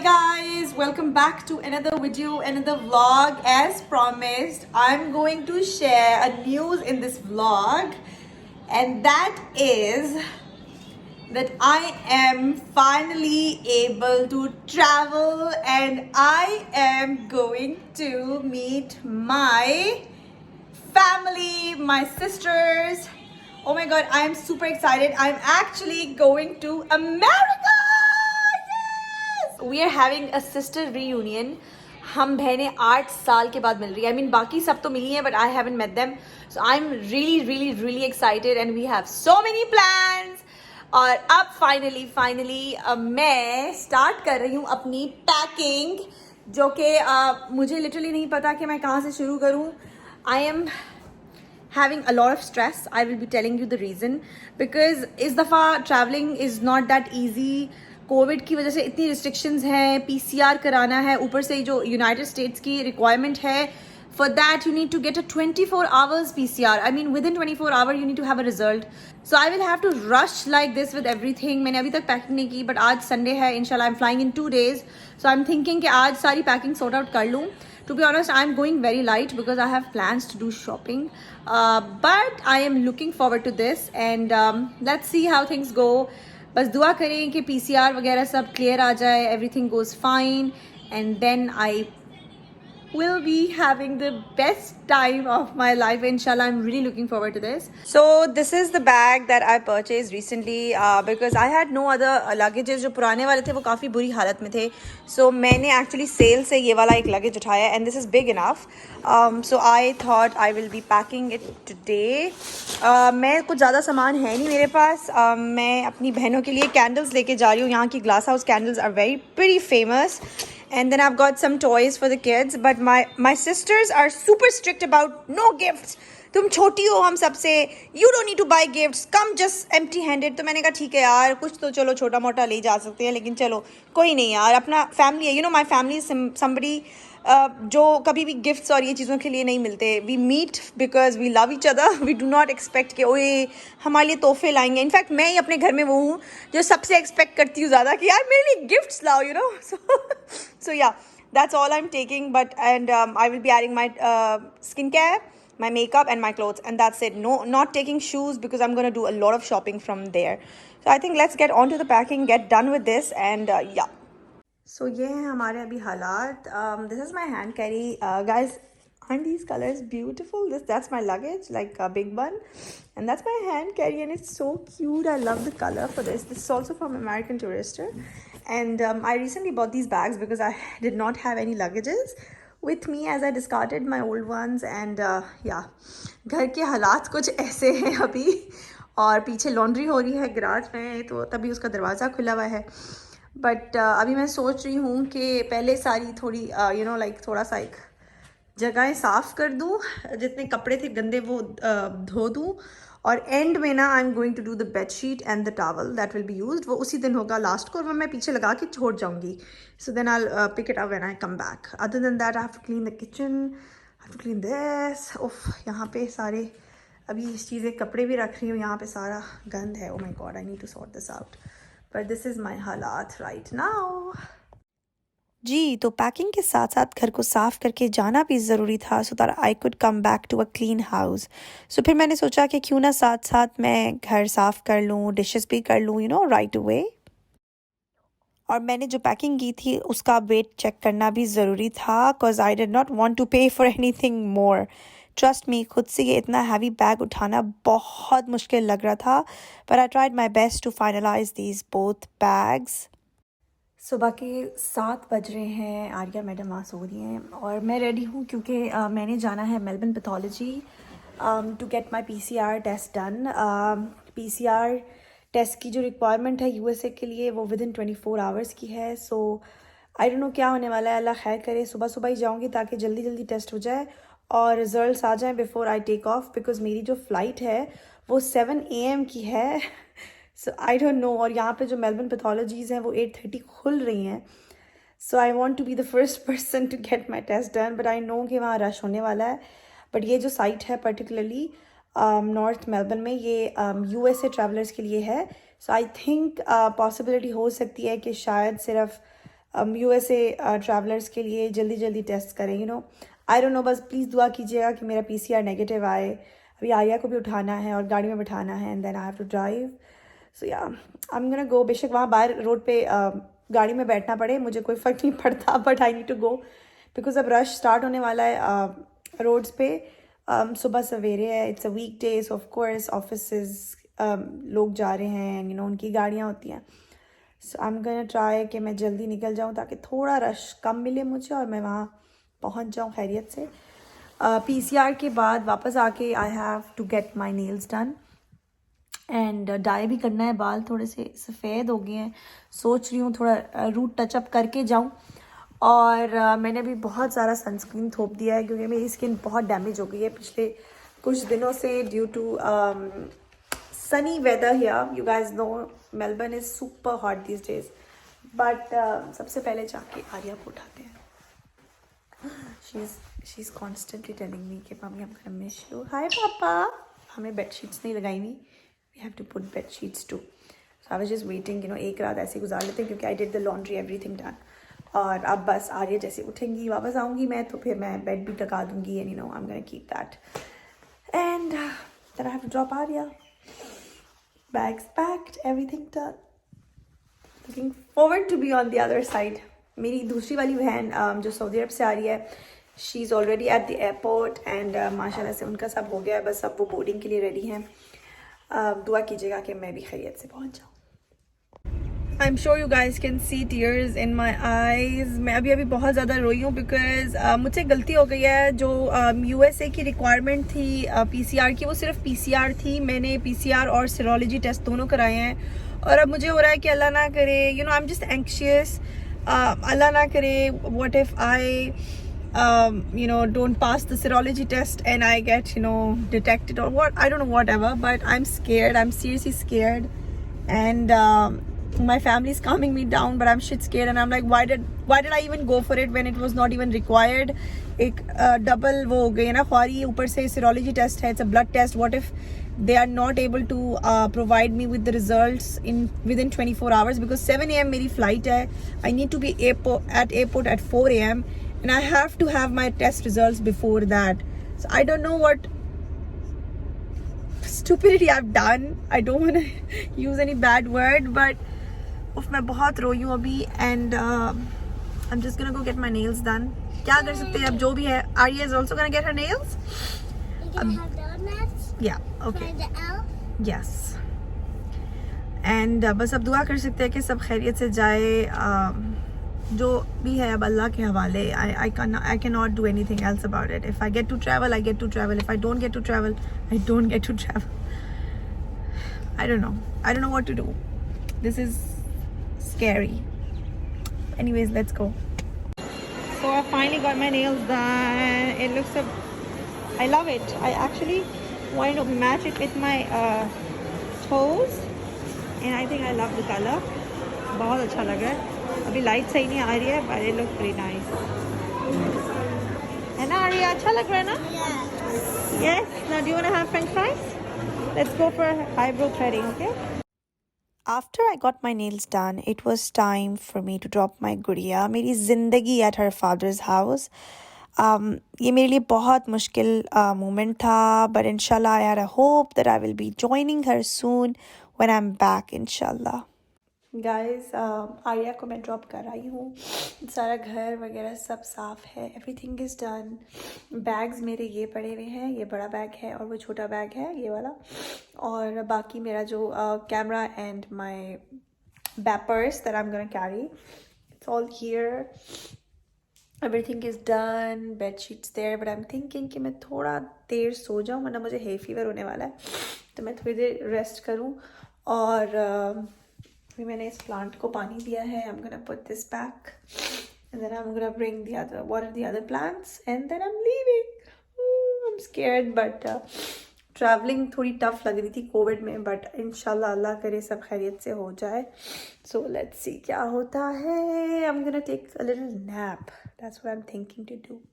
guys, welcome back to another video, another vlog. As promised, I'm going to share a news in this vlog, and that is that I am finally able to travel and I am going to meet my family, my sisters. Oh my god, I am super excited. I'm actually going to America. We are having a sister reunion. हम बहनें 8 साल के बाद मिल रही है. I mean बाकी सब तो मिली हैं but I haven't met them. So I am really excited and we have so many plans. और अब फाइनली मैं स्टार्ट कर रही हूँ अपनी पैकिंग, जो कि मुझे लिटरली नहीं पता कि मैं कहाँ से शुरू करूँ. I am having a lot of stress. I will be telling you the reason, because इस दफ़ा traveling is not that easy. Covid की वजह से इतनी रिस्ट्रिक्शंस हैं, PCR कराना है, ऊपर से जो यूनाइटेड स्टेट्स की रिक्वायरमेंट है. For that you need to get a 24 hours PCR. I mean within 24 hour you need to have a result. So I will have to rush like this with everything. मैंने अभी तक packing नहीं की, but आज Sunday है. इंशाल्लाह I'm flying in 2 days. So I'm thinking कि आज सारी पैकिंग sort out कर लूँ. To be honest, I'm going very light because I have plans to do shopping. But I am looking forward to this, and let's see how things go. बस दुआ करें कि PCR वगैरह सब clear आ जाए, everything goes fine, and then I will be having the best time of my life. Inshallah, I'm really looking forward to this. So this is the bag that I purchased recently because I had no other luggages. जो पुराने वाले थे वो काफ़ी बुरी हालत में थे. So मैंने actually sale से ये वाला एक luggage उठाया, and this is big enough. So I thought I will be packing it today. मैं कुछ ज़्यादा सामान है नहीं मेरे पास. मैं अपनी बहनों के लिए candles लेके जा रही हूँ. यहाँ की glass house candles are pretty famous. And then I've got some toys for the kids, but my sisters are super strict about no gifts. तुम छोटी हो हम सबसे, you don't need to buy gifts, come just empty handed. तो मैंने कहा ठीक है यार, कुछ तो चलो छोटा मोटा ले जा सकते हैं, लेकिन चलो कोई नहीं यार, अपना फैमिली है. my family is somebody जो कभी भी गिफ्ट्स और ये चीज़ों के लिए नहीं मिलते. We meet because we love each other. We do not expect कि ओए हमारे लिए तोहफे लाएंगे. इनफैक्ट मैं ही अपने घर में वो हूँ जो सबसे एक्सपेक्ट करती हूँ ज़्यादा कि यार मेरे लिए गिफ्ट्स लाओ, so yeah, that's all I'm taking. But and I will be adding my skincare, my makeup and my clothes, and that's it. No, not taking shoes because I'm going to do a lot of shopping from there. So I think let's get on to the packing, get done with this, and yeah. So ये हैं हमारे अभी हालात. This is my hand carry. Guys, aren't these colors beautiful? That's my luggage, like a big one, and that's my hand carry, and it's so cute. I love the color for this. This is also from American Tourister, and I recently bought these bags because I did not have any luggages with me as I discarded my old ones. And yeah, घर के हालात कुछ ऐसे हैं अभी, और पीछे laundry हो रही है गराज में, तो तभी उसका दरवाज़ा खुला हुआ है. बट अभी मैं सोच रही हूँ कि पहले सारी थोड़ी लाइक थोड़ा सा एक जगहें साफ़ कर दूँ, जितने कपड़े थे गंदे वो धो दूँ, और एंड में ना I am going to do the bed sheet and the towel that will be used. वो उसी दिन होगा लास्ट को, और वो मैं पीछे लगा के छोड़ जाऊँगी. So then I pick it up when I come back. Other than that I have to clean the kitchen, I have to clean this. उफ, यहाँ पे सारे अभी चीज़ें कपड़े भी रख रही हूँ, यहाँ पे सारा गंद है. Oh my God, I need to sort this out. But this is my halat right now. जी, तो पैकिंग के साथ साथ घर को साफ़ करके जाना भी ज़रूरी था, so that I could come back to a clean house. So फिर मैंने सोचा कि क्यों ना साथ साथ मैं घर साफ़ कर लूँ, डिशेस भी कर लूँ, राइट अवे. और मैंने जो पैकिंग की थी उसका वेट चेक करना भी ज़रूरी था, because I did not want to pay for anything more. Trust me, खुद से ये इतना हैवी बैग उठाना बहुत मुश्किल लग रहा था, but I tried my best to finalise these both bags. सुबह के 7 बज रहे हैं. आर्या मैडम वहाँ सो रही हैं और मैं रेडी हूँ क्योंकि मैंने जाना है Melbourne pathology to get my PCR test done. PCR test की जो रिक्वायरमेंट है USA के लिए वो विदिन 24 आवर्स की है. सो आई डोंट नो क्या होने वाला है, अल्लाह खैर करे. सुबह सुबह ही जाऊँगी ताकि जल्दी जल्दी टेस्ट हो जाए और रिज़ल्ट्स आ जाएं before I take off, because मेरी जो फ़्लाइट है वो 7 AM की है. So I don't know. और यहाँ पे जो मेलबर्न पैथोलॉजीज़ हैं वो 8:30 खुल रही हैं. So I want to be the first person to get my test done, but I know कि वहाँ रश होने वाला है. बट ये जो साइट है पर्टिकुलरली नॉर्थ मेलबर्न में, ये USA ट्रैवलर्स के लिए है. सो आई थिंक पॉसिबिलिटी हो सकती है कि शायद सिर्फ USA ट्रैवलर्स के लिए जल्दी जल्दी टेस्ट करें, आई डोंट नो, बस प्लीज़ दुआ कीजिएगा कि मेरा PCR नेगेटिव आए। अभी आर्या को भी उठाना है और गाड़ी में बिठाना है, and then I have to drive. So yeah I am gonna go. बेशक वहाँ बाहर रोड पे गाड़ी में बैठना पड़े, मुझे कोई फ़र्क नहीं पड़ता, but I need to go because अब रश स्टार्ट होने वाला है रोड्स पे। सुबह सवेरे है, it's a week days, of course office लोग जा रहे हैं, उनकी गाड़ियाँ होती हैं। So I am gonna try कि मैं जल्दी निकल जाऊँ ताकि थोड़ा रश कम मिले मुझे और मैं वहाँ पहुँच जाऊँ खैरियत से। PCR के बाद वापस आके I have to get my nails done and dye भी करना है। बाल थोड़े से सफ़ेद हो गए हैं, सोच रही हूँ थोड़ा रूट टचअप करके जाऊँ। और मैंने भी बहुत सारा सनस्क्रीन थोप दिया है क्योंकि मेरी स्किन बहुत डैमेज हो गई है पिछले कुछ दिनों से due to sunny weather here. You guys know Melbourne is super hot these days. But सबसे पहले जाके आर्या को उठाते हैं। She's constantly telling me कि mummy I'm gonna miss you. Hi पापा। हमें बेड शीट्स नहीं लगाई हुई। We have to put bed sheets too. So I was just waiting, एक रात ऐसे गुजार लेते हैं क्योंकि I did the laundry, everything done. और अब बस आर्या जैसे उठेंगी वापस आऊँगी मैं तो फिर मैं बेड भी लगा दूँगी and I'm gonna keep that. And then I have to drop Arya. Bags packed, everything done. Looking forward to be on the other side. मेरी दूसरी वाली बहन जो सऊदी अरब से आ रही है, she is already at the airport and माशाल्लाह से उनका सब हो गया है, बस अब वो बोर्डिंग के लिए रेडी हैं। दुआ कीजिएगा कि मैं भी खैरियत से पहुंच जाऊँ। I'm sure you guys can see tears in my eyes. मैं अभी बहुत ज़्यादा रोई हूँ बिकॉज मुझसे गलती हो गई है। जो USA की रिक्वायरमेंट थी PCR की, वो सिर्फ PCR थी। मैंने PCR और सीरोलॉजी टेस्ट दोनों कराए हैं और अब मुझे हो रहा है कि अल्लाह ना करे, आई एम जस्ट एंक्शियस, अल्लाह ना करे what if I don't pass the serology test and I get detected or what, I don't know, whatever, but I'm scared. I'm seriously scared and my family is calming me down, but I'm shit scared and I'm like, why did I even go for it when it was not even required? एक double वो हो गई है ना ख्वारी, ऊपर से serology test है, it's a blood test. What if they are not able to provide me with the results within 24 hours because 7 a.m. मेरी flight है. I need to be at airport at 4 a.m. and I have to have my test results before that. So I don't know what stupidity I've done. I don't want to use any bad word, but उफ मैं बहुत रोई हूँ अभी and I'm just gonna go get my nails done. क्या कर सकते हैं अब जो भी है. Arya is also gonna get her nails. You can have donuts. Yeah, okay. Try the L. Yes. And बस अब दुआ कर सकते हैं कि सब खैरियत से जाए. जो भी है अब अल्लाह के हवाले. I cannot do anything else about it. If I get to travel, I get to travel. If I don't get to travel, I don't get to travel. I don't know what to do. This is scary. Anyways, let's go. So I finally got my nails done. It looks I love it. I actually wanted to match it with my toes and I think I love the color. बहुत अच्छा लग रहा है. अभी light सही नहीं आ रही है but it looks pretty nice. है ना आर्या, अच्छा लग रहा है ना? Yes. Yes. Now do you want to have french fries? Let's go for eyebrow threading, okay? After I got my nails done, it was time for me to drop my गुड़िया, मेरी ज़िंदगी at her father's house. ये मेरे लिए बहुत मुश्किल moment था, but inshallah I had a hope that I will be joining her soon when I'm back, inshallah. Guys, Arya को मैं ड्रॉप कर आई हूँ. सारा घर वगैरह सब साफ़ है. Everything is done. बैग्स मेरे ये पड़े हुए हैं, ये बड़ा बैग है और वो छोटा बैग है ये वाला. और बाकी मेरा जो camera and my purse that I am gonna carry, it's all here. Everything is done. Bed sheets there, but I am thinking कि मैं थोड़ा देर सो जाऊँ वरना मुझे हे फीवर होने वाला है, तो मैं थोड़ी देर रेस्ट करूँ. और अभी मैंने इस प्लांट को पानी दिया है. I'm gonna put this back and then I'm gonna water the other plants and then I'm leaving. I'm scared but traveling थोड़ी tough लग रही थी कोविड में, but इंशाल्लाह अल्लाह करे सब खैरियत से हो जाए. So let's see क्या होता है. I'm gonna take a little nap. That's what I'm thinking to do.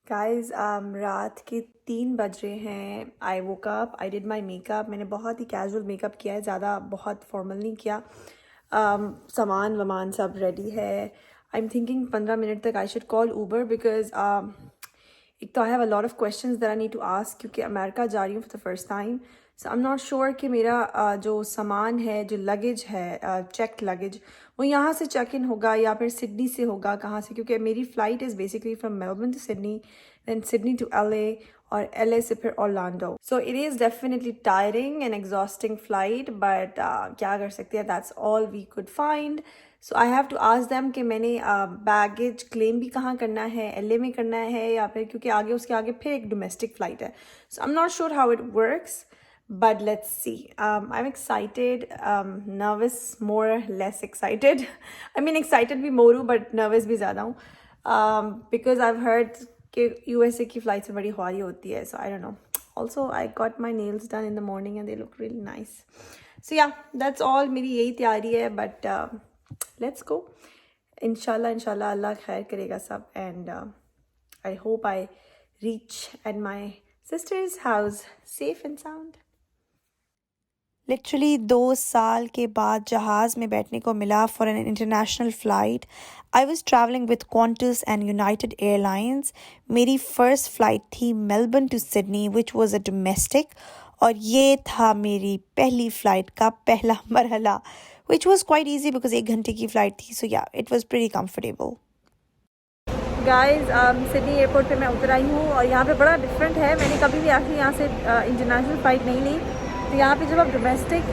Guys, रात के 3 बज रहे हैं. I woke up, I did my makeup. मैंने बहुत ही कैजुअल मेकअप किया है, ज़्यादा बहुत फॉर्मल नहीं किया. सामान वामान सब रेडी है. आई एम थिंकिंग 15 मिनट तक I should call Uber because एक तो I have a lot of questions that I need to ask क्योंकि अमेरिका जा रही हूँ for the first time. So I am not sure कि मेरा जो सामान है, जो लगेज है, चेक लगेज, वो यहाँ से चेक इन होगा या फिर सिडनी से होगा, कहाँ से, क्योंकि मेरी flight is basically from Melbourne to Sydney, than Sydney to LA और LA से फिर Orlando. So it is definitely tiring and exhausting flight, but क्या कर सकते हैं, that's all we could find. So I have to ask them कि मैंने baggage claim भी कहाँ करना है, LA में करना है या फिर, क्योंकि आगे उसके आगे फिर एक डोमेस्टिक फ़्लाइट है. So I am not sure how it works, but let's see. I'm excited, nervous, more less excited. I mean excited भी more हूँ but nervous भी ज़्यादा हूँ, because I've heard कि USA की flights बड़ी ख्वारी होती है, so I don't know. Also I got my nails done in the morning and they look really nice. So yeah, that's all. मेरी यही तैयारी है, but let's go. इंशाल्लाह अल्लाह खैर करेगा सब, and I hope I reach at my sister's house safe and sound. Literally 2 साल के बाद जहाज़ में बैठने को मिला for an international flight. I was travelling with Qantas and United Airlines. मेरी फ़र्स्ट फ़्लाइट थी Melbourne to Sydney which was a domestic, और ये था मेरी पहली फ़्लाइट का पहला मरहला, which was quite easy because 1 घंटे की फ़्लाइट थी. So yeah, it was pretty comfortable. Guys, Sydney airport पे मैं उतर आई हूँ और यहाँ पे बड़ा डिफरेंट है. मैंने कभी भी आखिर यहाँ से इंटरनेशनल फ़्लाइट नहीं ली. तो यहाँ पे जब आप डोमेस्टिक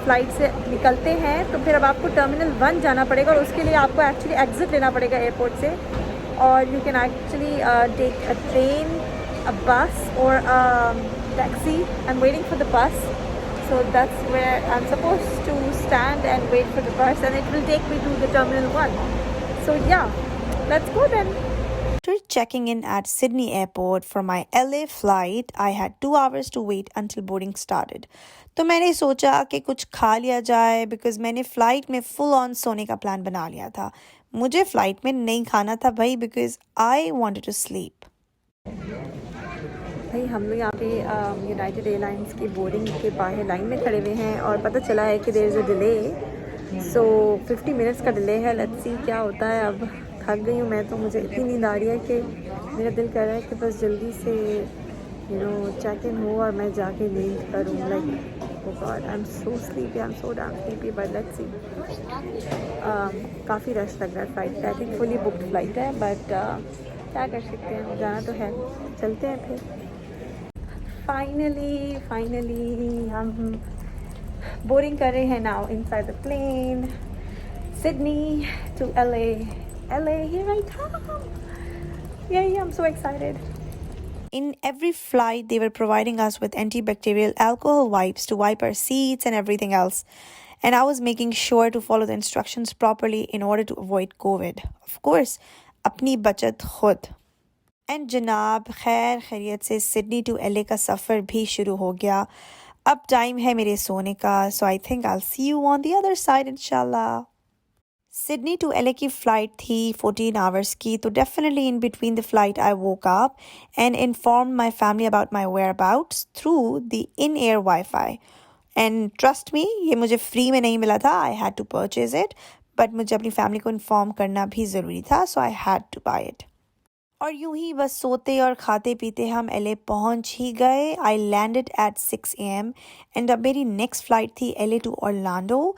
फ़्लाइट से निकलते हैं तो फिर अब आपको टर्मिनल 1 जाना पड़ेगा, और उसके लिए आपको एक्चुअली एग्ज़िट लेना पड़ेगा एयरपोर्ट से. और you can actually take a train, a bus और taxi. I am waiting for the bus, so that's where I'm supposed to stand and wait for the bus, and it will take me to the terminal 1. So yeah, let's go then. After checking in at Sydney Airport for my LA flight, I had 2 hours to wait until boarding started. तो मैंने सोचा कि कुछ खा लिया जाए because मैंने flight में फुल ऑन सोने का प्लान बना लिया था. मुझे फ़्लाइट में नहीं खाना था भाई, because I wanted to sleep. भाई हम लोग यहाँ पे यूनाइटेड एयरलाइंस की बोर्डिंग के बाहर लाइन में खड़े हुए हैं और पता चला है कि there is a delay. So 50 minutes का डिले है. लेट्स सी क्या होता है. अब थक गई हूँ मैं, तो मुझे इतनी नींद आ रही है कि मेरा दिल कर रहा है कि बस जल्दी से चेक इन हो और मैं जाके नींद करूँ. Like oh God, I am so sleepy, I am so damn sleepy, but let's see. काफ़ी रश लग रहा है फ्लाइट पे. I think fully booked flight है, बट क्या कर सकते हैं, जाना तो है. चलते हैं फिर. फाइनली हम बोर्डिंग कर रहे हैं now inside the plane. Sydney to LA, here I come. Yay, I'm so excited. In every flight, they were providing us with antibacterial alcohol wipes to wipe our seats and everything else. And I was making sure to follow the instructions properly in order to avoid COVID. Of course, अपनी बचत खुद. And जनाब, खैरियत से Sydney to LA का सफ़र भी शुरू हो गया. अब टाइम है मेरे सोने का. So I think I will see you on the other side इंशाल्लाह. सिडनी टू LA की फ़्लाइट थी 14 आवर्स की, तो definitely in between the flight I woke up and inform my family about my whereabouts through the in air wifi. And trust me, ये मुझे free में नहीं मिला था. I had to purchase it, but मुझे अपनी family को inform करना भी ज़रूरी था, so I had to buy it. और यूं ही बस सोते और खाते पीते हम LA पहुंच ही गए. I landed eight 6 AM and अब मेरी नेक्स्ट फ़्लाइट थी LA टू ऑर्लैंडो.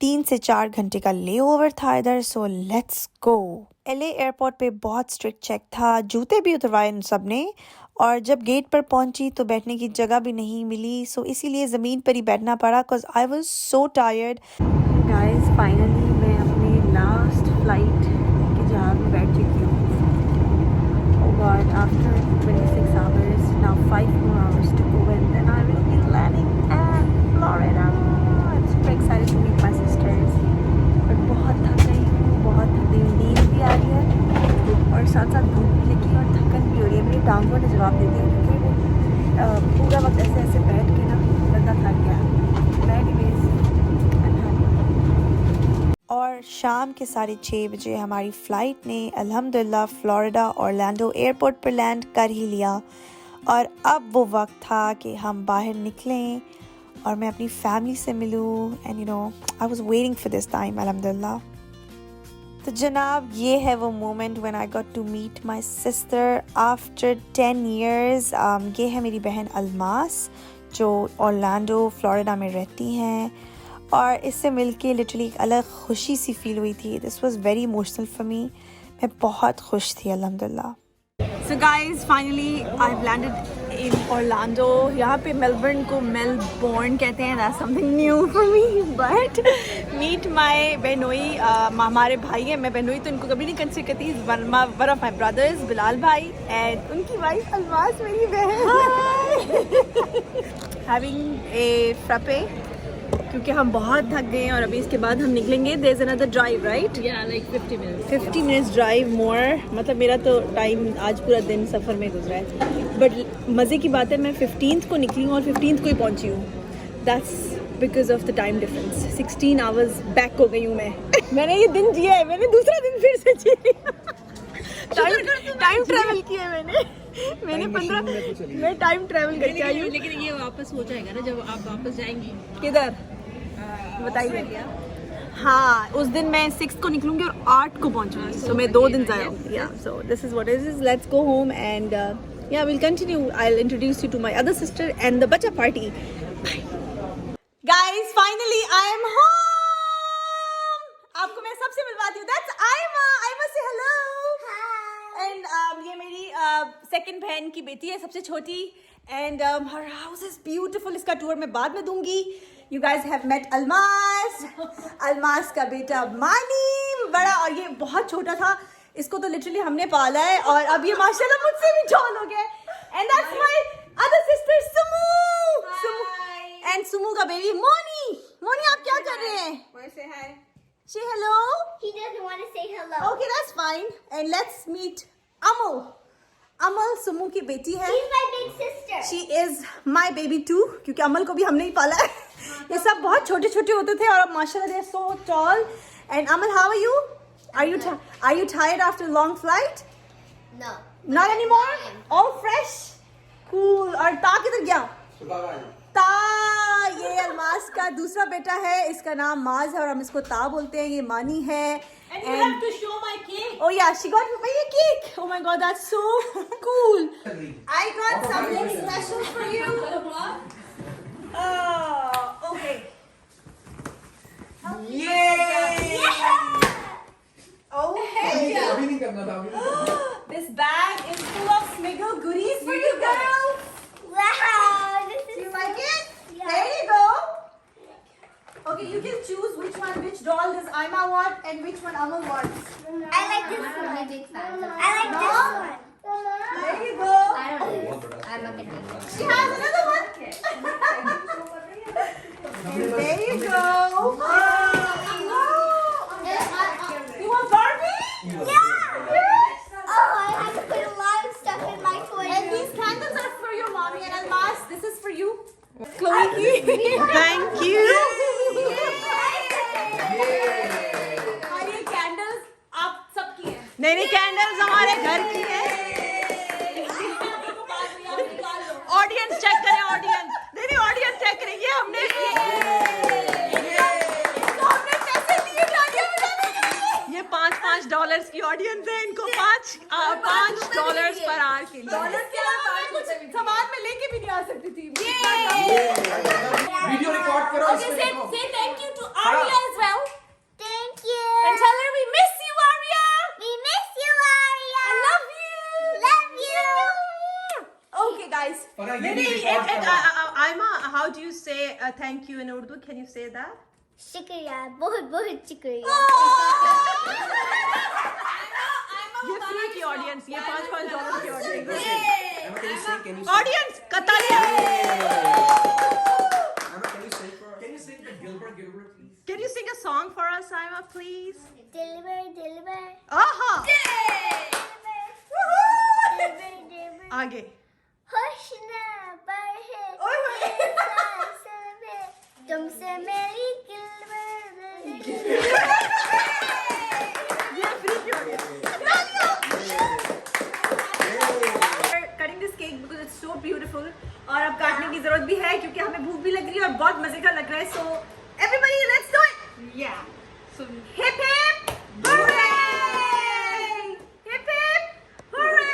3 से 4 घंटे का ले ओवर था इधर. So let's go. LA airport पे बहुत स्ट्रिक्ट चेक था. जूते भी उतरवाए इन सब ने, और जब गेट पर पहुंची तो बैठने की जगह भी नहीं मिली. सो इसीलिए ज़मीन पर ही बैठना पड़ा because I was so tired. Guys, finally मैं अपनी लास्ट फ्लाइट के जहाज़ में बैठ चुकी हूँ. But after 26 hours, now 5 more hours to go, and then I will be landing at Florida. I'm super excited to meet my sisters. But बहुत थक गई हूँ, नींद भी आ रही है और साथ साथ भूख भी लगी और थकन भी हो रही है. मेरी टांगों ने जवाब दे दिया क्योंकि पूरा वक्त ऐसे बैठ के ना बंदा थक गया. और शाम के 6:30 बजे हमारी फ़्लाइट ने अल्हम्दुलिल्लाह फ़्लोरिडा ऑर्लैंडो एयरपोर्ट पर लैंड कर ही लिया. और अब वो वक्त था कि हम बाहर निकलें और मैं अपनी फैमिली से मिलूँ and you know I was waiting for this time अल्हम्दुलिल्लाह। तो जनाब ये है वो moment when I got to meet my sister after 10 years। ये है मेरी बहन अलमास जो ऑरलैंडो फ्लोरिडा में रहती हैं, और इससे मिलके लिटरली एक अलग खुशी सी फील हुई थी। This was very emotional for me. मैं बहुत खुश थी अल्हम्दुलिल्लाह। So guys, finally I've landed in Orlando. यहाँ पे मेलबर्न को मेलबोर्न कहते हैं. That's something new for me. But meet my बहनोई. हमारे भाई हैं, मैं बहनोई तो इनको कभी नहीं कंसिडर करती. One of my brothers, Bilal भाई, and उनकी वाइफ अलमास मेरी बहन. Having a frappe. क्योंकि हम बहुत थक गए हैं और अभी इसके बाद हम निकलेंगे. There's another drive, right? Yeah, like 50 minutes. 50 minutes drive more. मतलब मेरा तो टाइम आज पूरा दिन सफ़र में गुजरा है. बट मज़े की बात है मैं 15th को निकली हूँ और 15th को ही पहुँची हूँ. That's because of the time difference. 16 hours back हो गई हूँ मैं. मैंने ये दिन जिया है, मैंने दूसरा दिन फिर से जी लिया. टाइम ट्रैवल किया है मैंने 15 मैं टाइम ट्रैवल करके आई हूँ. लेकिन ये वापस हो जाएगा ना जब आप वापस जाएंगी. किधर बताइए. हाँ, उस दिन मैं 6 को निकलूंगी और 8 को पहुंचूंगी. So मैं 2 दिन जाया हूँ. Yeah, so this is what it is. Let's go home and yeah, we'll continue. I'll introduce you to my other sister and the bacha party. Bye. Guys, finally I am home. आपको मैं सबसे मिलवाती हूँ. That's Aima. Aima say hello. Hi. And ये मेरी second बहन की बेटी है, सबसे छोटी. And her house is beautiful. इसका टूर मैं बाद में दूंगी. You guys have met Almas. Almas का बेटा मानी बड़ा, और ये बहुत छोटा था. इसको तो लिटरली हमने पाला है और अब ये माशाल्लाह मुझसे भी जॉन हो गया. And that's my other sister Sumu. Sumu and Sumu का बेबी मोनी. मोनी आप क्या कर रहे हैं? Say hi. Say hello. He doesn't want to say hello. Okay, that's fine. And let's meet Amal. अमल सुमू की बेटी है. She's my big sister. She is my baby too, क्योंकि अमल को भी हमने ही पाला है. ये सब बहुत छोटे छोटे होते थे और अब माशाल्लाह they are so tall. And Amal, how are you? Are you tired after a long flight? No. Not anymore. All fresh. Cool. और ता किधर गया? ता ये अलमास का दूसरा बेटा है. इसका नाम माज है और हम इसको ता बोलते हैं. ये मानी है. And you have to show my cake. Oh yeah, she got me a cake. Oh my god, that's so cool. I got something special for you. Oh, okay. Yay! Oh, अभी नहीं करना था अभी. this bag is full of Smiggle goodies for you girls. Wow. This Do is you like it? Yeah. There you go. Okay, you can choose which doll does Aima want and which one Amal wants. I like this one. I'm a big fan. I like this one. There you go. I'm not gonna do She has another one. There you go. You want Barbie? Yes. Oh, I have to put a lot of stuff in my toy. And these candles are for your mommy and Almas. This is for you. Chloe ki. Thank you. और ये candles आप सबकी हैं. नहीं candles हमारे घर की हैं. Audience check करें audience. नहीं audience check करें. ये हमने इसको हमने पैसे दिए तालियां बजाने के लिए. ये $5 की ऑडियंस है. इनको $5 पर आवर के लिए. डॉलर क्या कुछ सामान में लेके भी नहीं आ सकती थी. वीडियो रिकॉर्ड करो. Okay, say thank you to Arya as well. Thank you. And tell her we miss you, Arya. We miss you, Arya. I love you. Love you. Okay, guys. Farah, ये भी record करो. Aima, how do you say thank you in Urdu? Can you say that? शुक्रिया. बहुत बहुत शुक्रिया. ये free की audience, ये $5 की audience. Emma, can you sing? Can you sing? Audience कतालिया. Emma, can you sing for us? Can you sing the Gilbert, please? Can you sing a song for us, Aima, please? Deliver, deliver. Aha. Deliver, deliver. आगे. होश ना बढ़े. ओए सांस में तुमसे मेरी गिलवर. ये फ्री की audience. We're cutting this cake because it's so beautiful. और अब काटने की जरूरत भी है क्योंकि हमें भूख भी लग रही है और बहुत मजे का लग रहा है. So everybody let's do it. Yeah. So hip hip hurray! Hip hip hurray!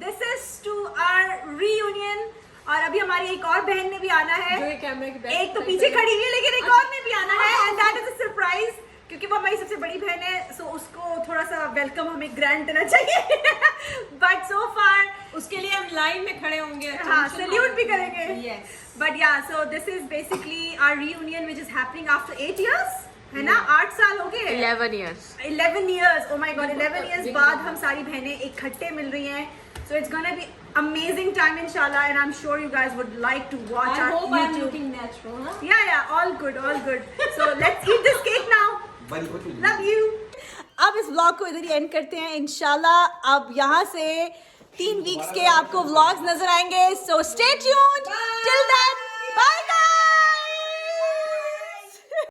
This is to our reunion. और अभी हमारी एक और बहन ने भी आना है. जो ये कैमरे के बैक एक तो पीछे खड़ी हुई है लेकिन एक और ने भी आना है and that is a surprise क्योंकि वो हमारी सबसे बड़ी बहन है. सो उसको थोड़ा सा वेलकम हमें ग्रैंड देना चाहिए. बट सो फार उसके लिए हम लाइन में खड़े होंगे. हाँ सैल्यूट भी करेंगे. Yes. But yeah so this is basically our reunion which is happening after 8 years. है ना 8 साल हो गए. 11 years. 11 years. Oh my god 11 years बाद हम सारी बहनें इकट्ठे मिल रही हैं. So it's gonna be amazing time inshallah and I'm sure you guys would like to watch I our hope I'm YouTube. looking natural, huh? Yeah, all good. So let's eat this cake now. Buddy, what will you Love you. अब इस vlog को इधर ही and करते हैं इंशाल्लाह. अब यहाँ से 3 वीक्स के आपको व्लॉग्स नजर आएंगे. So stay tuned. Till then.